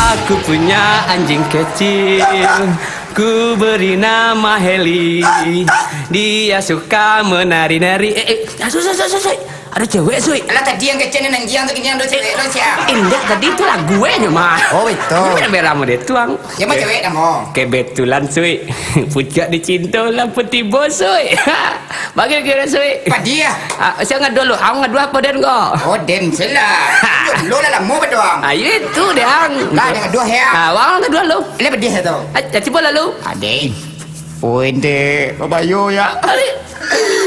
Aku punya anjing kecil, ku beri nama Heli. Dia suka menari-nari. Ada cewek, Sui. Alah tadi yang kecil yang anjing tu cewek lo siapa? Enggak, tadi itu lah gue nya mah. Oh betul. Ini beramu deh tuang. Yang mah cewek kamu. Kebetulan, Sui. Pucak dicinta lampu tiba, Sui. Bagi kira, Sui. Apa dia? Saya ngadu dulu. Aku ngadu apa den kok? Oh den sila. Lo lah mau berdoang. Itu deng. Lah dengan dua ya. Wang ngadu lu. Ini berdia tu. Coba lalu. Ade. Oh ente, babayo ya.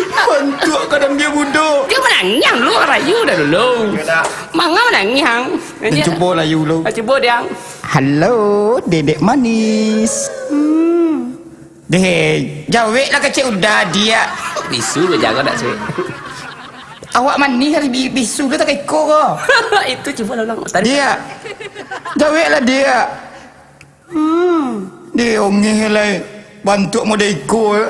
Bantu kadang dia bodoh. Dia menanyang lu rayu dah dulu. Mangga menanyang. Cuba layu lu. Coba dia. Halo, dedek manis. Deh, jawab lah kecil udah dia. Bisu lu jaga tak sih? Awak manis hari bisu lu tak ekor kau. Itu coba ulang. Dia. Jawab lah dia. Dia ongeh lah. Bantu mau dia ikut.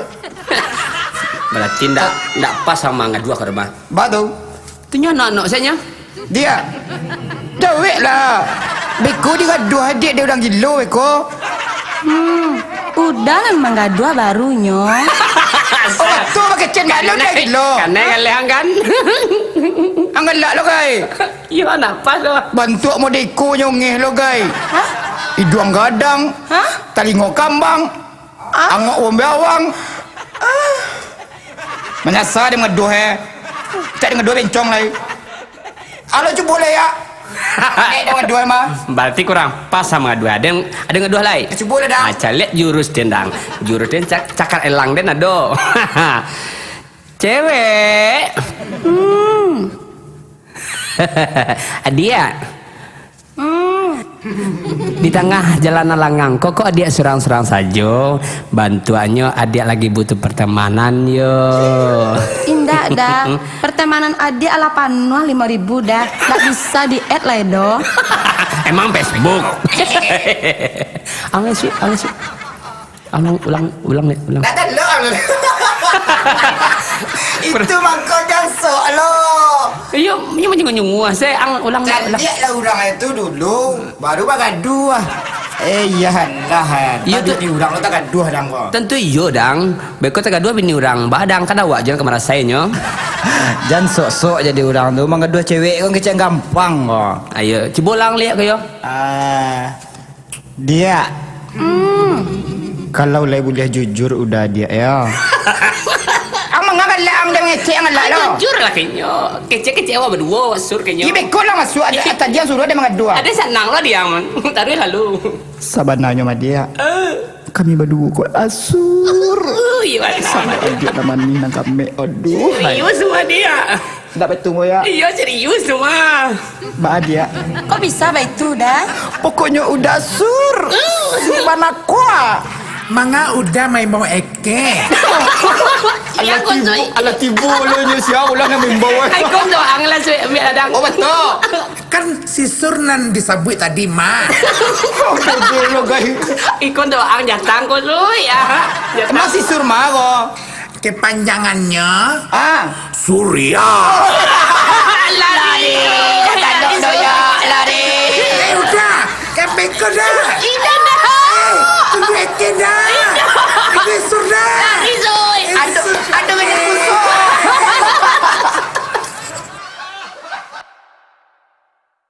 Berarti ndak pas sama ngadu ke rumah. Batu. Tunya anak-anak saya. Dia. Jawab lah. Beko dia dua adik dia orang gilo beko. Udah memang gak dua barunya. Oh tu pakai cen galo dah gilo. Karena ngelehang kan. Angkat lah lo guys. Iya nak pas lo. Bantu mau dia ikut nyongeh lo guys. Hah? Hidung gadang. Hah? Talingo kambang. Angok ombe awang. Menyasar dia dengan dua tak dengan dua bencong lagi. Alo cuba boleh ya. Dengan dua mah. Berarti kurang pas sama ngadu. Ada ngadu lain. Cuba boleh dah. Macam lihat jurus tendang. Jurus den cakar elang den ado. Cewek. Dia. Di tengah jalanan langang kok adik serang-serang saja. Bantuannya adik lagi butuh pertemanan yo. Indah dah. Pertemanan adik ala panuh 5.000 dah. Tak bisa di add lah do. Emang Facebook. Angin sih. Ulang. Tak ada lo. Itu mangkok jasok lo. Iya menyungguh saya ulang. Lihat lah orang itu dulu. Baru bagadu ah. Iya lah. Iya tu di orang lo tak gaduh dang kok. tentu iyo dang. Beko tak dua bini orang badang kan awak jangan kemana saya. Jangan sok-sok jadi orang tu. Mang gaduh cewek kan kecil gampang kok. Ayo coba ulang lihat kayo. Dia. Kalau lay boleh jujur udah dia ya. Amang ngagal lah ang ngecek ang lah lo. Jujur lah kayaknya. Kece awak berdua sur kayaknya. Ibe kau lah masuk ada tadi yang suruh ada mengadua. Ada senang lah dia man. Taruh lalu. Sabananya sama dia. Kami berdua kok asur. Iya Sama adik nama ni nang kami. Aduh. serius semua dia. Tak betul mo ya. Iya serius semua. Ba dia. Kok bisa baik itu dah? Pokoknya udah sur. Simpan aku. Manga udah main bawa eke. Iya kau tu. Ala tibu lo nya siapa ulang yang membawa. Ay kau tu anglah tu biar ada. Oh betul. Kan si Surnan disabui tadi mah. Oh betul lo guys. Ikon tu ang jatang kau tu ya. Masih sur mago. Kepanjangannya Surya. Lari. Lari. udah, kepeko dah. Ida